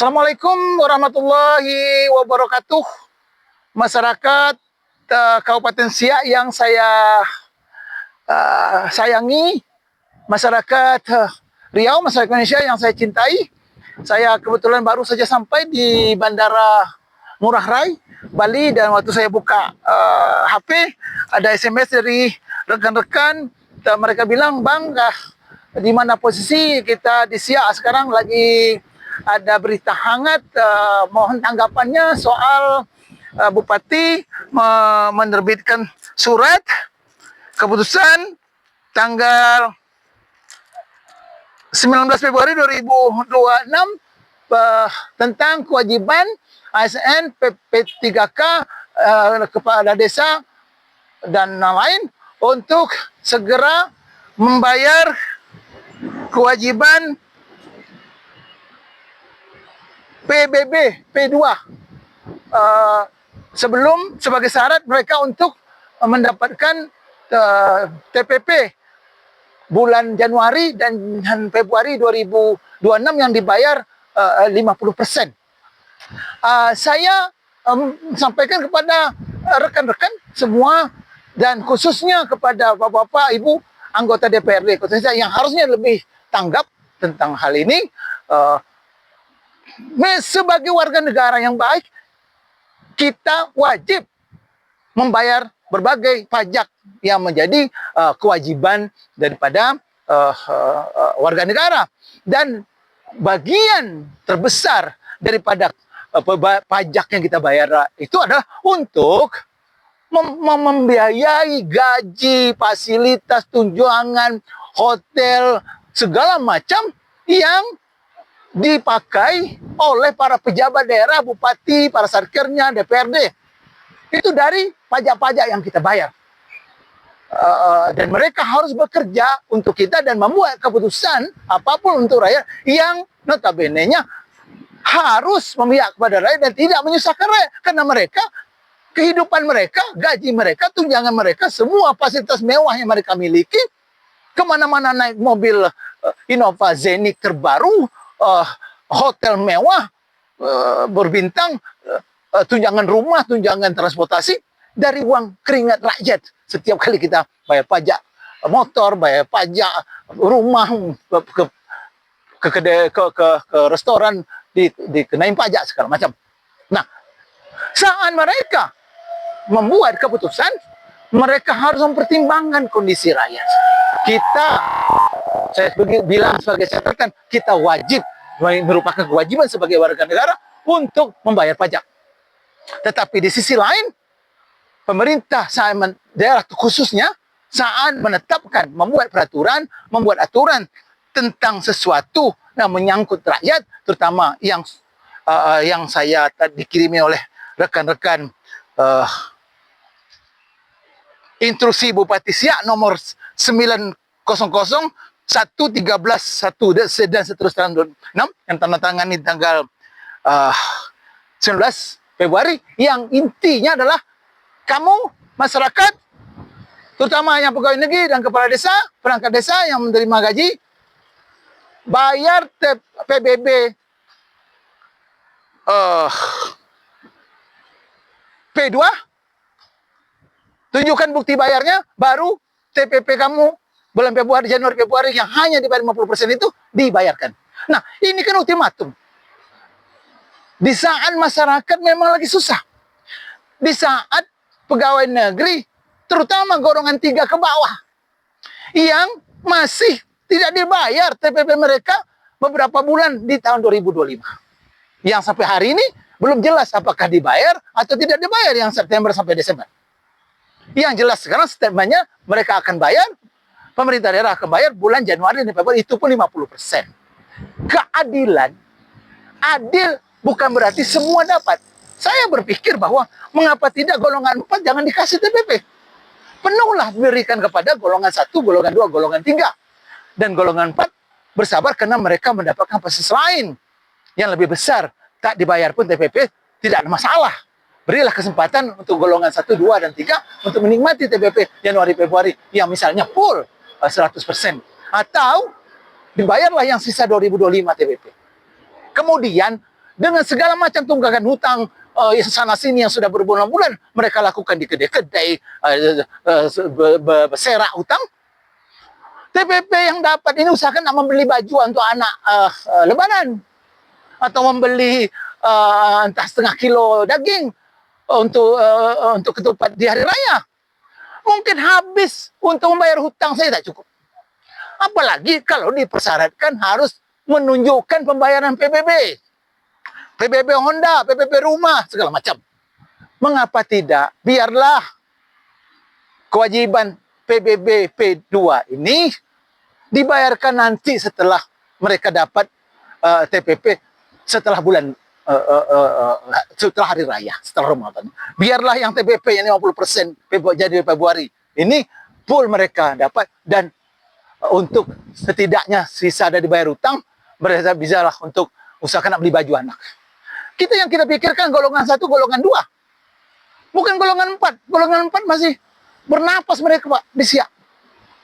Assalamualaikum warahmatullahi wabarakatuh. Masyarakat Kabupaten Siak yang saya sayangi, masyarakat Riau, masyarakat Indonesia yang saya cintai. Saya kebetulan baru saja sampai di Bandara Ngurah Rai, Bali, dan waktu saya buka HP, ada SMS dari rekan-rekan. Mereka bilang, "Bang, di mana posisi kita di Siak sekarang lagi ada berita hangat, mohon tanggapannya soal Bupati menerbitkan surat keputusan tanggal 19 Februari 2026 tentang kewajiban ASN PP3K kepada desa dan lain untuk segera membayar kewajiban PBB P2 sebelum sebagai syarat mereka untuk mendapatkan TPP bulan Januari dan Februari 2026 yang dibayar 50%. Saya sampaikan kepada rekan-rekan semua dan khususnya kepada bapak-bapak, ibu anggota DPRD khususnya yang harusnya lebih tanggap tentang hal ini. Sebagai warga negara yang baik, kita wajib membayar berbagai pajak yang menjadi kewajiban daripada warga negara. Dan bagian terbesar daripada pajak yang kita bayar itu adalah untuk membiayai gaji, fasilitas, tunjangan, hotel, segala macam yang dipakai oleh para pejabat daerah, bupati, para sarkernya, DPRD. Itu dari pajak-pajak yang kita bayar. Dan mereka harus bekerja untuk kita dan membuat keputusan apapun untuk rakyat yang notabene-nya harus memihak kepada rakyat dan tidak menyusahkan rakyat. Karena mereka, kehidupan mereka, gaji mereka, tunjangan mereka, semua fasilitas mewah yang mereka miliki, kemana-mana naik mobil Innova Zenith terbaru, hotel mewah, berbintang, tunjangan rumah, tunjangan transportasi dari uang keringat rakyat. Setiap kali kita bayar pajak motor, bayar pajak rumah, ke restoran dikenain pajak segala macam. Nah, saat mereka membuat keputusan, mereka harus mempertimbangkan kondisi rakyat. Saya bilang sebagai catatan, kita wajib, merupakan kewajiban sebagai warga negara untuk membayar pajak. Tetapi di sisi lain, pemerintah daerah khususnya saat menetapkan, membuat peraturan, membuat aturan tentang sesuatu yang menyangkut rakyat, terutama yang saya dikirimi oleh rekan-rekan instruksi Bupati Siak nomor 900 113 dan seterusnya 6 yang tanda tangani tanggal 19 Februari, yang intinya adalah kamu masyarakat, terutama yang pegawai negeri dan kepala desa, perangkat desa yang menerima gaji, bayar PBB P2, tunjukkan bukti bayarnya, baru TPP kamu bulan Januari Februari yang hanya dibayar 50% itu dibayarkan. Nah, ini kan ultimatum. Di saat masyarakat memang lagi susah. Di saat pegawai negeri, terutama golongan 3 ke bawah, yang masih tidak dibayar TPP mereka beberapa bulan di tahun 2025. Yang sampai hari ini belum jelas apakah dibayar atau tidak dibayar yang September sampai Desember. Yang jelas sekarang statementnya mereka akan bayar, pemerintah daerah akan bayar bulan Januari dan Februari, itu pun 50%. Keadilan, adil bukan berarti semua dapat. Saya berpikir bahwa mengapa tidak golongan 4 jangan dikasih TPP. Penuhlah diberikan kepada golongan 1, golongan 2, golongan 3. Dan golongan 4 bersabar karena mereka mendapatkan fasilitas lain yang lebih besar. Tak dibayar pun TPP tidak ada masalah. Berilah kesempatan untuk golongan 1, 2, dan 3 untuk menikmati TPP Januari Februari yang misalnya full 100%. Atau dibayarlah yang sisa 2025 TPP. Kemudian dengan segala macam tunggakan hutang sana sini yang sudah berbulan-bulan mereka lakukan di kedai-kedai berserak hutang. TPP yang dapat ini usahakan nak membeli baju untuk anak lebaran atau membeli entah setengah kilo daging untuk ketupat di hari raya. Mungkin habis untuk membayar hutang saya tak cukup. Apalagi kalau dipersyaratkan harus menunjukkan pembayaran PBB. PBB Honda, PBB rumah, segala macam. Mengapa tidak? Biarlah kewajiban PBB P2 ini dibayarkan nanti setelah mereka dapat TPP setelah bulan setelah hari raya, setelah Ramadan. Biarlah yang TPP yang 50% jadi Februari ini full mereka dapat, dan untuk setidaknya sisa dari bayar hutang mereka bisalah untuk usahakan nak beli baju anak. Kita yang kita pikirkan golongan 1, golongan 2, bukan golongan 4. Golongan 4 masih bernapas mereka, Pak, di siap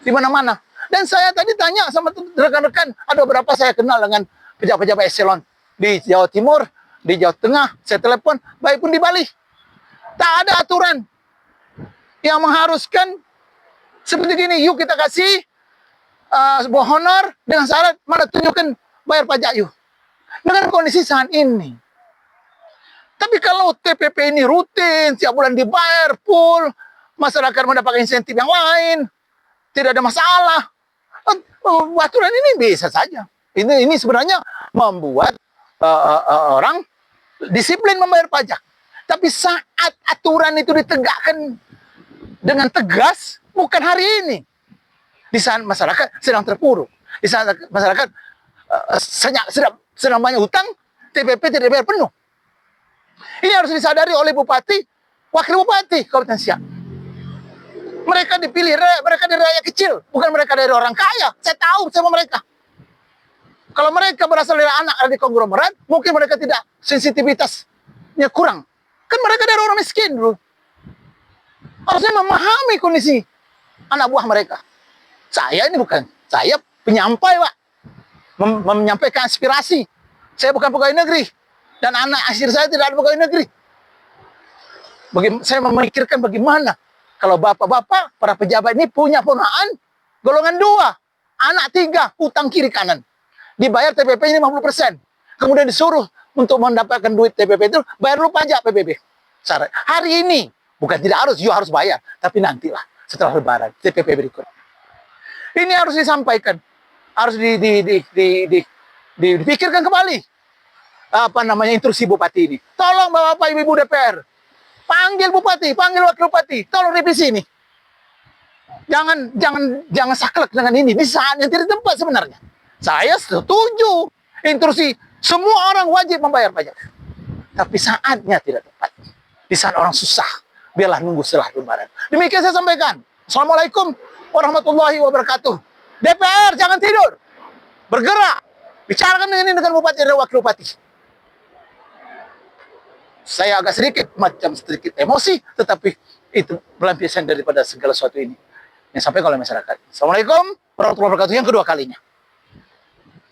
di mana-mana. Dan saya tadi tanya sama rekan-rekan, ada beberapa saya kenal dengan pejabat-pejabat eselon di Jawa Timur, di Jawa Tengah, saya telepon, baik pun di Bali. Tak ada aturan yang mengharuskan seperti gini, yuk kita kasih sebuah honor dengan syarat mana tunjukkan bayar pajak yuk. Dengan kondisi saat ini. Tapi kalau TPP ini rutin, tiap bulan dibayar full, masyarakat mendapatkan insentif yang lain, tidak ada masalah. Aturan ini bisa saja. Ini sebenarnya membuat orang disiplin membayar pajak. Tapi saat aturan itu ditegakkan dengan tegas, bukan hari ini. Di saat masyarakat sedang terpuruk, di saat masyarakat sedang banyak hutang, TPP tidak bayar penuh. Ini harus disadari oleh bupati, wakil bupati Kabupaten Siak. Mereka dipilih, mereka dari rakyat kecil, bukan mereka dari orang kaya. Saya tahu sama mereka. Kalau mereka berasal dari anak dari konglomerat, mungkin mereka tidak, sensitivitasnya kurang. Kan mereka dari orang miskin dulu. Harusnya memahami kondisi anak buah mereka. Saya ini bukan, saya penyampai, Pak. Menyampaikan aspirasi. Saya bukan pegawai negeri. Dan anak asir saya tidak ada pegawai negeri. Saya memikirkan bagaimana kalau bapak-bapak, para pejabat ini punya ponakan golongan 2, anak 3, hutang kiri kanan. Dibayar TPP ini 50%. Kemudian disuruh untuk mendapatkan duit TPP itu, bayar dulu pajak PBB. Syarat. Hari ini, bukan tidak harus, you harus bayar. Tapi nantilah, setelah lebaran, TPP berikut. Ini harus disampaikan. Harus dipikirkan kembali. Apa namanya, instruksi bupati ini. Tolong Bapak Ibu DPR. Panggil bupati, panggil wakil bupati. Tolong revisi ini. Jangan saklek dengan ini. Di saat yang tidak tempat sebenarnya. Saya setuju. Instruksi semua orang wajib membayar pajak. Tapi saatnya tidak tepat. Di saat orang susah. Biarlah nunggu setelah lebaran. Demikian saya sampaikan. Assalamualaikum warahmatullahi wabarakatuh. DPR jangan tidur. Bergerak. Bicarakan dengan bupati dan wakil bupati. Saya agak sedikit emosi, tetapi itu pelampiasan daripada segala sesuatu ini yang sampai oleh masyarakat. Assalamualaikum warahmatullahi wabarakatuh yang kedua kalinya.